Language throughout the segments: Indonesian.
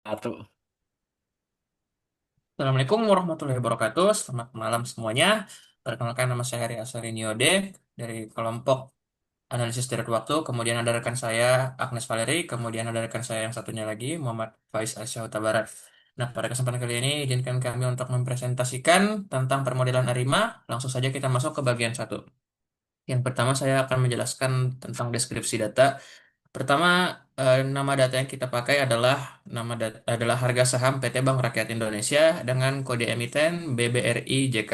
Satu. Assalamualaikum warahmatullahi wabarakatuh. Selamat malam semuanya. Perkenalkan nama saya Heri Asari Niode dari kelompok analisis deret waktu. Kemudian ada rekan saya Agnes Valeri. Kemudian ada rekan saya yang satunya lagi Muhammad Faiz Arsyah Huta Barat. Nah, pada kesempatan kali ini izinkan kami untuk mempresentasikan tentang permodelan ARIMA. Langsung saja kita masuk ke bagian satu. Yang pertama saya akan menjelaskan tentang deskripsi data. Pertama, nama data yang kita pakai adalah harga saham PT Bank Rakyat Indonesia dengan kode emiten BBRI-JK.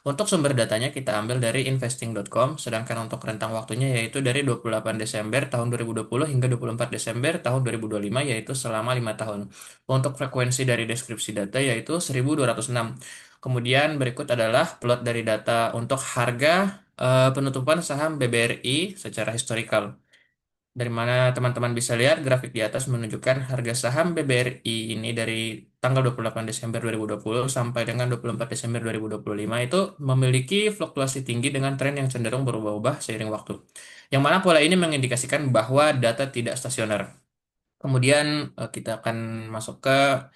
Untuk sumber datanya kita ambil dari investing.com, sedangkan untuk rentang waktunya yaitu dari 28 Desember tahun 2020 hingga 24 Desember tahun 2025, yaitu selama 5 tahun. Untuk frekuensi dari deskripsi data yaitu 1206. Kemudian berikut adalah plot dari data untuk harga penutupan saham BBRI secara historikal. Dari mana teman-teman bisa lihat grafik di atas menunjukkan harga saham BBRI ini dari tanggal 28 Desember 2020 sampai dengan 24 Desember 2025 itu memiliki fluktuasi tinggi dengan tren yang cenderung berubah-ubah seiring waktu. Yang mana pola ini mengindikasikan bahwa data tidak stasioner. Kemudian kita akan masuk ke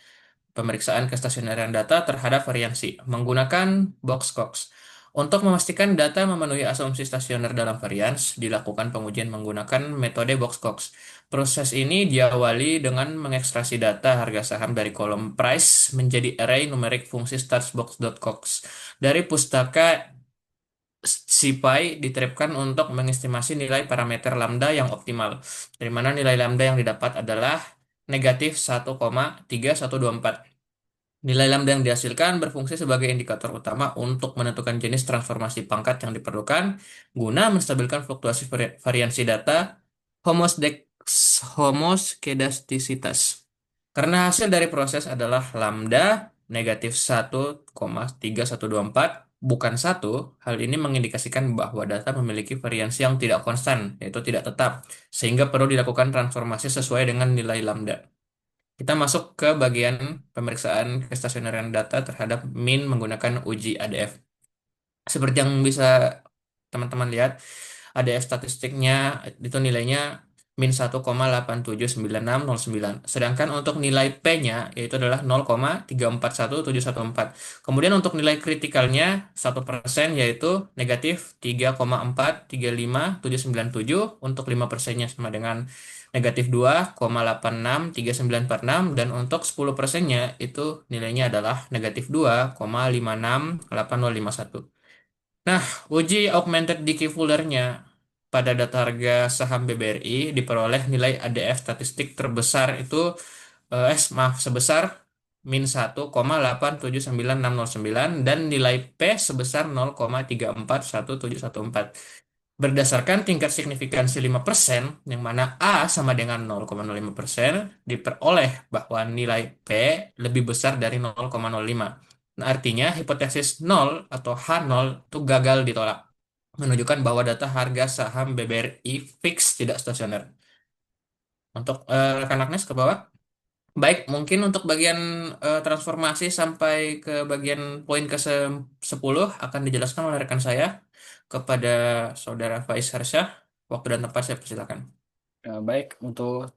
pemeriksaan kestasionerian data terhadap variansi menggunakan box-cox. Untuk memastikan data memenuhi asumsi stasioner dalam varians, dilakukan pengujian menggunakan metode box-cox. Proses ini diawali dengan mengekstraksi data harga saham dari kolom price menjadi array numerik fungsi startbox.cox. Dari pustaka SciPy diterapkan untuk mengestimasi nilai parameter lambda yang optimal, dari mana nilai lambda yang didapat adalah negatif 1,3124. Nilai lambda yang dihasilkan berfungsi sebagai indikator utama untuk menentukan jenis transformasi pangkat yang diperlukan guna menstabilkan fluktuasi variansi data homosdex homoskedastisitas. Karena hasil dari proses adalah lambda negatif 1,3124 bukan satu, hal ini mengindikasikan bahwa data memiliki variansi yang tidak konstan, yaitu tidak tetap, sehingga perlu dilakukan transformasi sesuai dengan nilai lambda. Kita masuk ke bagian pemeriksaan kestasionerian data terhadap min menggunakan uji ADF. Seperti yang bisa teman-teman lihat, ADF statistiknya itu nilainya min 1,879609. Sedangkan untuk nilai P-nya yaitu adalah 0,341714. Kemudian untuk nilai kritikalnya 1% yaitu negatif 3,435797. Untuk 5%-nya sama dengan negatif 2,863946. Dan untuk 10%-nya itu nilainya adalah negatif 2,568051. Nah, uji augmented decay Fuller-nya pada data harga saham BBRI diperoleh nilai ADF statistik terbesar itu maaf sebesar min 1,879609 dan nilai P sebesar 0,341714. Berdasarkan tingkat signifikansi 5%, yang mana A sama dengan 0,05%, diperoleh bahwa nilai P lebih besar dari 0,05. Nah, artinya hipotesis nol atau H0 itu gagal ditolak, menunjukkan bahwa data harga saham BBRI fix tidak stasioner. Untuk rekan Agnes ke bawah. Baik, mungkin untuk bagian transformasi sampai ke bagian poin ke-10 akan dijelaskan oleh rekan saya kepada Saudara Faiz Harsyah. Waktu dan tempat saya persilakan. Baik, untuk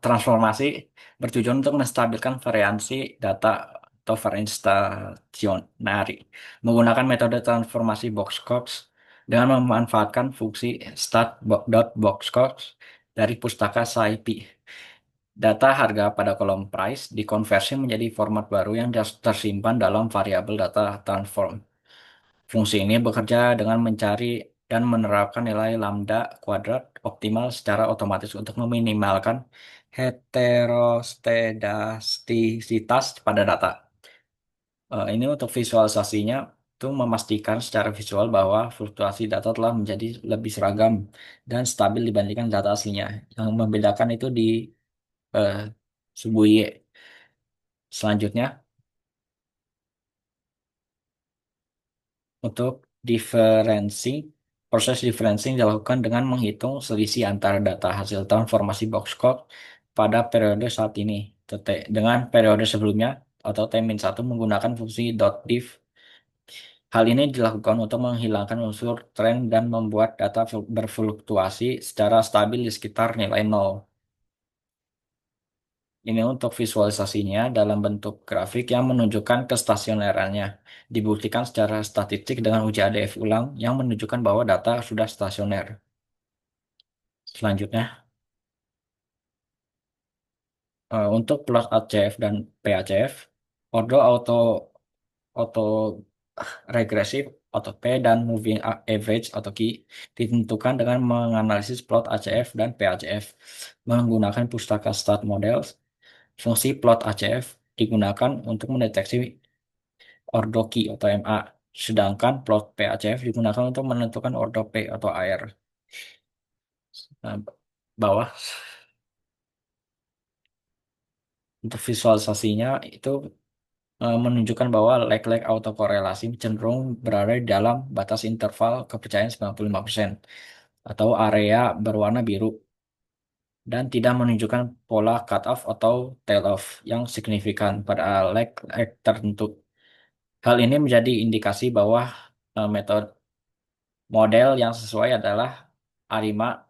transformasi bertujuan untuk menstabilkan variansi data atau variansi stationari menggunakan metode transformasi box-cox dengan memanfaatkan fungsi start.boxcox dari pustaka SciPy. Data harga pada kolom price dikonversi menjadi format baru yang tersimpan dalam variabel data transform. Fungsi ini bekerja dengan mencari dan menerapkan nilai lambda kuadrat optimal secara otomatis untuk meminimalkan heteroskedastisitas pada data. Ini untuk visualisasinya itu memastikan secara visual bahwa fluktuasi data telah menjadi lebih seragam dan stabil dibandingkan data aslinya. Yang membedakan itu di eh, sub Y. Selanjutnya, untuk diferensi, proses diferensi dilakukan dengan menghitung selisih antara data hasil transformasi Boxcock pada periode saat ini dengan periode sebelumnya atau T-1 menggunakan fungsi .diff. Hal ini dilakukan untuk menghilangkan unsur tren dan membuat data berfluktuasi secara stabil di sekitar nilai nol. Ini untuk visualisasinya dalam bentuk grafik yang menunjukkan kestasionerannya. Dibuktikan secara statistik dengan uji ADF ulang yang menunjukkan bahwa data sudah stasioner. Selanjutnya, untuk plot ACF dan PACF, ordo auto auto regresif auto P dan moving average auto key ditentukan dengan menganalisis plot ACF dan PACF menggunakan pustaka stat model. Fungsi plot ACF digunakan untuk mendeteksi ordo key atau MA, sedangkan plot PACF digunakan untuk menentukan ordo P atau AR. Nah, bawah untuk visualisasinya itu menunjukkan bahwa lag-lag autokorelasi cenderung berada di dalam batas interval kepercayaan 95% atau area berwarna biru dan tidak menunjukkan pola cutoff atau tail off yang signifikan pada lag tertentu. Hal ini menjadi indikasi bahwa metode model yang sesuai adalah ARIMA,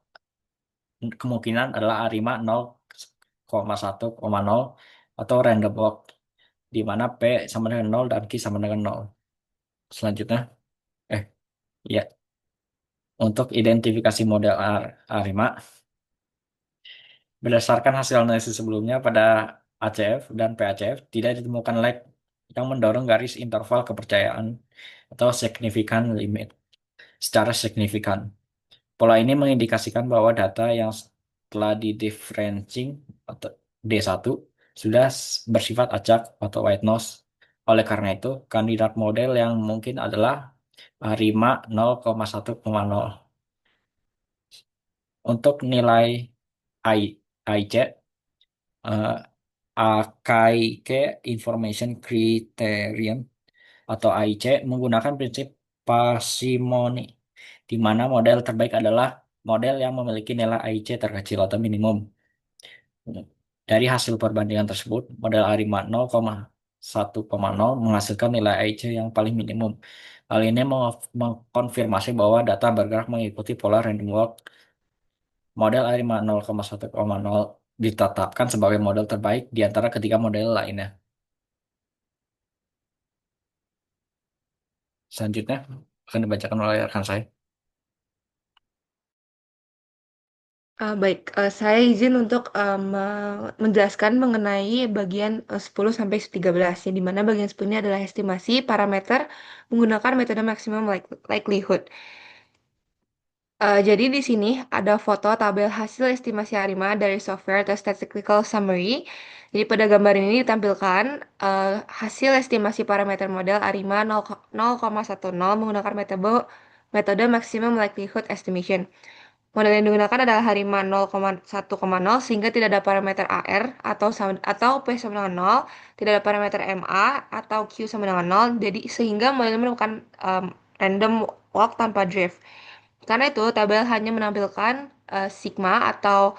kemungkinan adalah ARIMA 0,1,0 atau random walk, di mana P sama dengan 0 dan Q sama dengan 0. Selanjutnya, eh ya, untuk identifikasi model ARIMA, berdasarkan hasil analisis sebelumnya pada ACF dan PACF, tidak ditemukan lag yang mendorong garis interval kepercayaan atau signifikan limit secara signifikan. Pola ini mengindikasikan bahwa data yang telah didifferencing atau D1 sudah bersifat acak atau white noise. Oleh karena itu, kandidat model yang mungkin adalah ARIMA 0,1,0. Untuk nilai I, IC, eh, AKIK Information Criterion atau AIC menggunakan prinsip parsimoni, di mana model terbaik adalah model yang memiliki nilai AIC terkecil atau minimum. Dari hasil perbandingan tersebut, model ARIMA 0,1,0 menghasilkan nilai AIC yang paling minimum. Hal ini mengkonfirmasi bahwa data bergerak mengikuti pola random walk. Model ARIMA 0,1,0 ditetapkan sebagai model terbaik di antara ketiga model lainnya. Selanjutnya akan dibacakan oleh rekan saya. Baik, saya izin untuk menjelaskan mengenai bagian 10 sampai 13, yang di mana bagian 10 ini adalah estimasi parameter menggunakan metode maximum likelihood. Jadi di sini ada foto tabel hasil estimasi ARIMA dari software atau statistical summary. Jadi pada gambar ini ditampilkan hasil estimasi parameter model ARIMA 0,10 menggunakan metode maximum likelihood estimation. Model yang digunakan adalah Harima 0,1,0 sehingga tidak ada parameter AR atau P sama dengan 0, tidak ada parameter MA atau Q sama dengan 0, jadi sehingga model merupakan random walk tanpa drift. Karena itu tabel hanya menampilkan sigma atau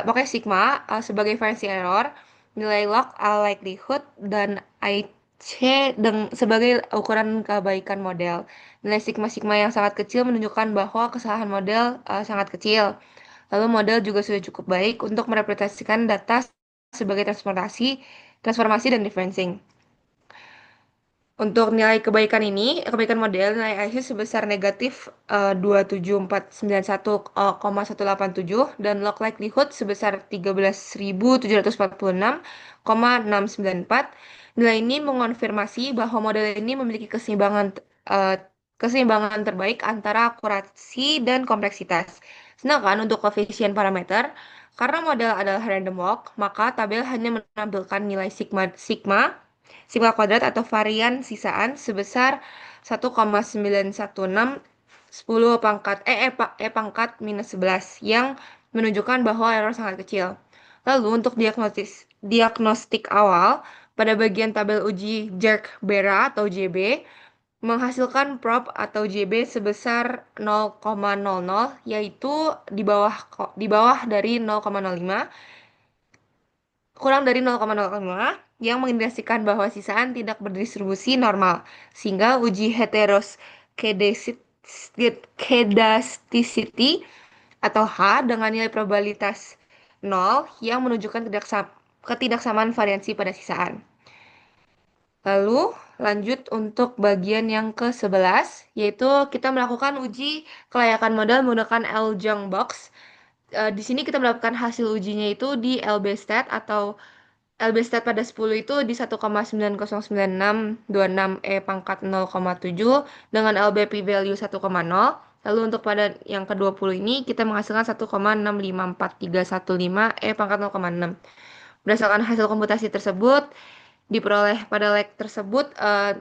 pokoknya sigma sebagai variance error, nilai log likelihood dan IC sebagai ukuran kebaikan model. Nilai sigma-sigma yang sangat kecil menunjukkan bahwa kesalahan model sangat kecil. Lalu model juga sudah cukup baik untuk merepresentasikan data sebagai transformasi dan differencing. Untuk nilai kebaikan ini, kebaikan model, nilai IC sebesar negatif 27491,187 dan log likelihood sebesar 13.746,694. Nilai ini mengonfirmasi bahwa model ini memiliki keseimbangan terbaik antara akurasi dan kompleksitas. Sedangkan untuk koefisien parameter, karena model adalah random walk, maka tabel hanya menampilkan nilai sigma kuadrat atau varian sisaan sebesar 1,916 10 pangkat pangkat minus 11 yang menunjukkan bahwa error sangat kecil. Lalu untuk diagnostik awal pada bagian tabel uji Jerk-Bera atau JB menghasilkan prop atau JB sebesar 0,00 yaitu di bawah dari 0,05, kurang dari 0,05 yang mengindikasikan bahwa sisaan tidak berdistribusi normal, sehingga uji heteroskedasticity atau H dengan nilai probabilitas nol yang menunjukkan ketidaksamaan variansi pada sisaan. Lalu lanjut untuk bagian yang ke-11, yaitu kita melakukan uji kelayakan model menggunakan L-Jung Box. Di sini kita melakukan hasil ujinya itu di LB-stat atau LB-stat pada 10 itu di 1,9096626 pangkat 0,7 dengan LB p-value 1,0. Lalu untuk pada yang ke-20 ini kita menghasilkan 1,654315 pangkat 0,6. Berdasarkan hasil komputasi tersebut, diperoleh pada leg tersebut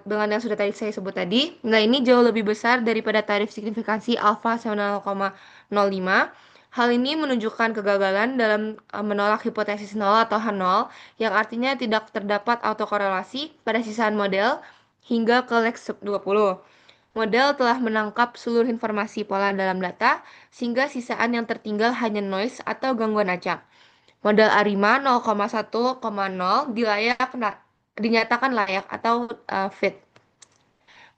dengan yang sudah tadi saya sebut tadi. Nilai ini jauh lebih besar daripada tarif signifikansi alfa 0,05. Hal ini menunjukkan kegagalan dalam menolak hipotesis nol atau H0 yang artinya tidak terdapat autokorelasi pada sisaan model hingga ke leg 20. Model telah menangkap seluruh informasi pola dalam data sehingga sisaan yang tertinggal hanya noise atau gangguan acak. Model ARIMA 0,1,0 dinyatakan layak atau fit.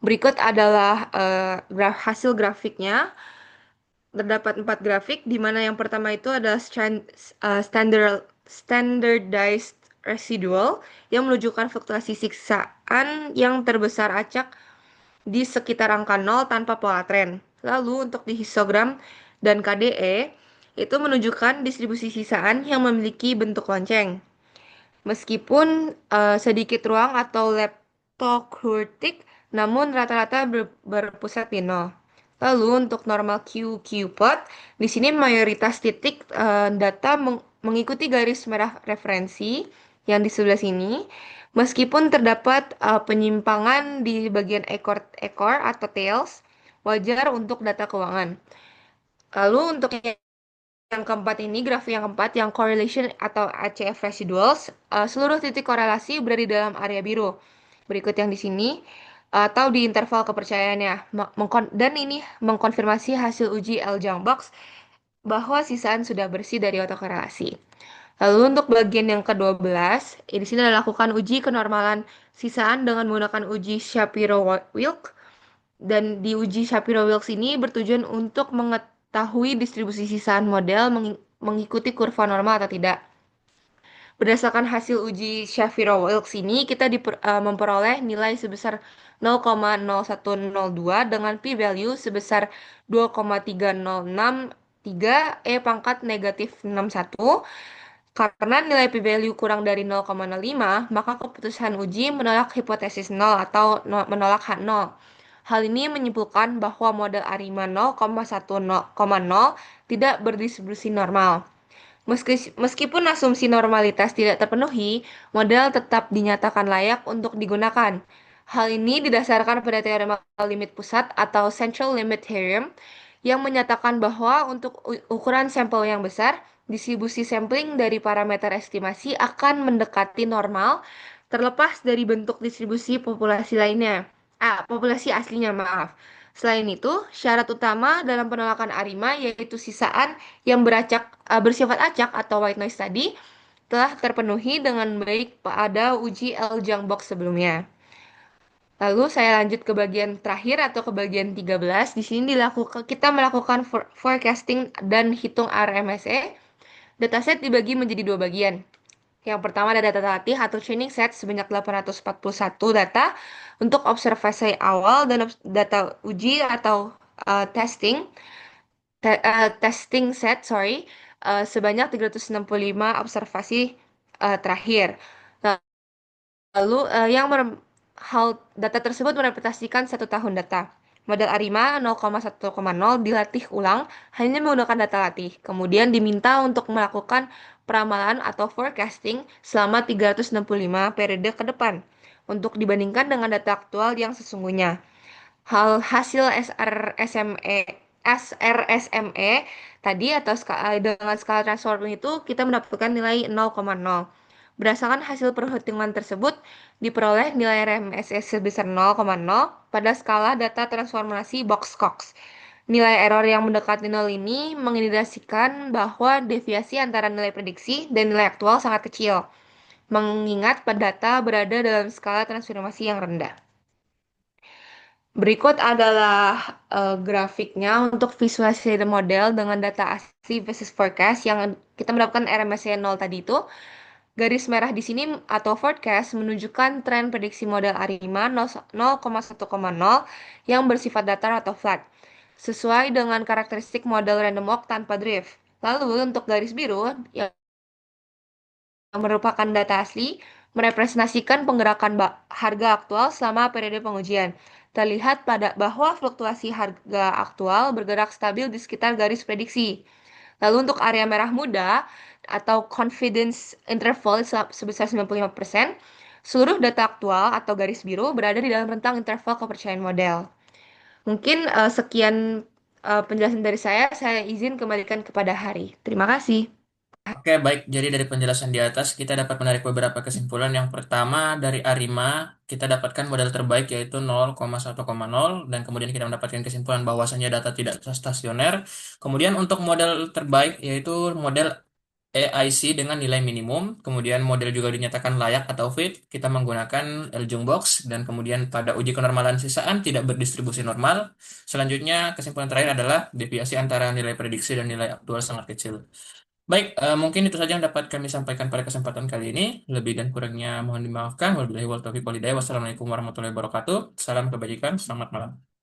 Berikut adalah hasil grafiknya. Terdapat 4 grafik, di mana yang pertama itu adalah standardized residual yang menunjukkan fluktuasi siksaan yang terbesar acak di sekitar angka 0 tanpa pola tren. Lalu untuk di histogram dan KDE itu menunjukkan distribusi sisaan yang memiliki bentuk lonceng. Meskipun sedikit ruang atau leptokurtic, namun rata-rata berpusat di nol. Lalu untuk normal Q-plot, di sini mayoritas titik data mengikuti garis merah referensi yang di sebelah sini, meskipun terdapat penyimpangan di bagian ekor atau tails, wajar untuk data keuangan. Lalu untuk yang keempat ini, grafik yang keempat, yang correlation atau ACF residuals, seluruh titik korelasi berada di dalam area biru. Berikut yang di sini, atau di interval kepercayaannya. Dan ini mengkonfirmasi hasil uji L-Jung Box bahwa sisaan sudah bersih dari autokorelasi. Lalu untuk bagian yang ke-12, di sini dilakukan uji kenormalan sisaan dengan menggunakan uji Shapiro-Wilk. Dan di uji Shapiro-Wilks ini bertujuan untuk mengetahui distribusi sisaan model mengikuti kurva normal atau tidak. Berdasarkan hasil uji Shapiro-Wilks ini, kita memperoleh nilai sebesar 0,0102 dengan p-value sebesar 2,3063 pangkat negatif 61. Karena nilai p-value kurang dari 0,05, maka keputusan uji menolak hipotesis 0 atau menolak H0. Hal ini menyimpulkan bahwa model ARIMA 0,10,0 tidak berdistribusi normal. Meskipun asumsi normalitas tidak terpenuhi, model tetap dinyatakan layak untuk digunakan. Hal ini didasarkan pada teorema limit pusat atau Central Limit Theorem yang menyatakan bahwa untuk ukuran sampel yang besar, distribusi sampling dari parameter estimasi akan mendekati normal terlepas dari bentuk distribusi populasi lainnya. Populasi aslinya, maaf. Selain itu, syarat utama dalam penolakan ARIMA yaitu sisaan yang bersifat acak atau white noise tadi telah terpenuhi dengan baik pada uji L-Jung Box sebelumnya. Lalu saya lanjut ke bagian terakhir atau ke bagian 13. Di sini kita melakukan forecasting dan hitung RMSE. Dataset dibagi menjadi dua bagian. Yang pertama ada data latih atau training set sebanyak 841 data untuk observasi awal dan data uji atau testing testing set, sebanyak 365 observasi terakhir. Lalu hal data tersebut merepresentasikan 1 tahun data. Model ARIMA 0,1,0 dilatih ulang hanya menggunakan data latih. Kemudian diminta untuk melakukan peramalan atau forecasting selama 365 periode ke depan untuk dibandingkan dengan data aktual yang sesungguhnya. Hasil SRSME tadi atau dengan skala transform itu kita mendapatkan nilai 0,0. Berdasarkan hasil perhitungan tersebut, diperoleh nilai RMSE sebesar 0,0 pada skala data transformasi Box-Cox. Nilai error yang mendekati 0 ini mengindikasikan bahwa deviasi antara nilai prediksi dan nilai aktual sangat kecil, mengingat data berada dalam skala transformasi yang rendah. Berikut adalah grafiknya untuk visualisasi model dengan data asli versus forecast yang kita mendapatkan RMSE 0 tadi itu. Garis merah di sini atau forecast menunjukkan tren prediksi model ARIMA 0,1,0 yang bersifat datar atau flat, sesuai dengan karakteristik model random walk tanpa drift. Lalu untuk garis biru yang merupakan data asli merepresentasikan pergerakan harga aktual selama periode pengujian. Terlihat pada bahwa fluktuasi harga aktual bergerak stabil di sekitar garis prediksi. Lalu untuk area merah muda atau confidence interval sebesar 95%, seluruh data aktual atau garis biru berada di dalam rentang interval kepercayaan model. Mungkin sekian penjelasan dari saya izin kembalikan kepada Hari. Terima kasih. Oke, baik. Jadi dari penjelasan di atas kita dapat menarik beberapa kesimpulan. Yang pertama, dari ARIMA kita dapatkan model terbaik yaitu 0,1,0 dan kemudian kita mendapatkan kesimpulan bahwasannya data tidak stasioner. Kemudian untuk model terbaik yaitu model AIC dengan nilai minimum. Kemudian model juga dinyatakan layak atau fit. Kita menggunakan Ljung Box dan kemudian pada uji kenormalan sisaan tidak berdistribusi normal. Selanjutnya, kesimpulan terakhir adalah deviasi antara nilai prediksi dan nilai aktual sangat kecil. Baik, mungkin itu saja yang dapat kami sampaikan pada kesempatan kali ini. Lebih dan kurangnya mohon dimaafkan. Wabillahi wal taufiq walhidayah. Wassalamualaikum warahmatullahi wabarakatuh. Salam kebajikan. Selamat malam.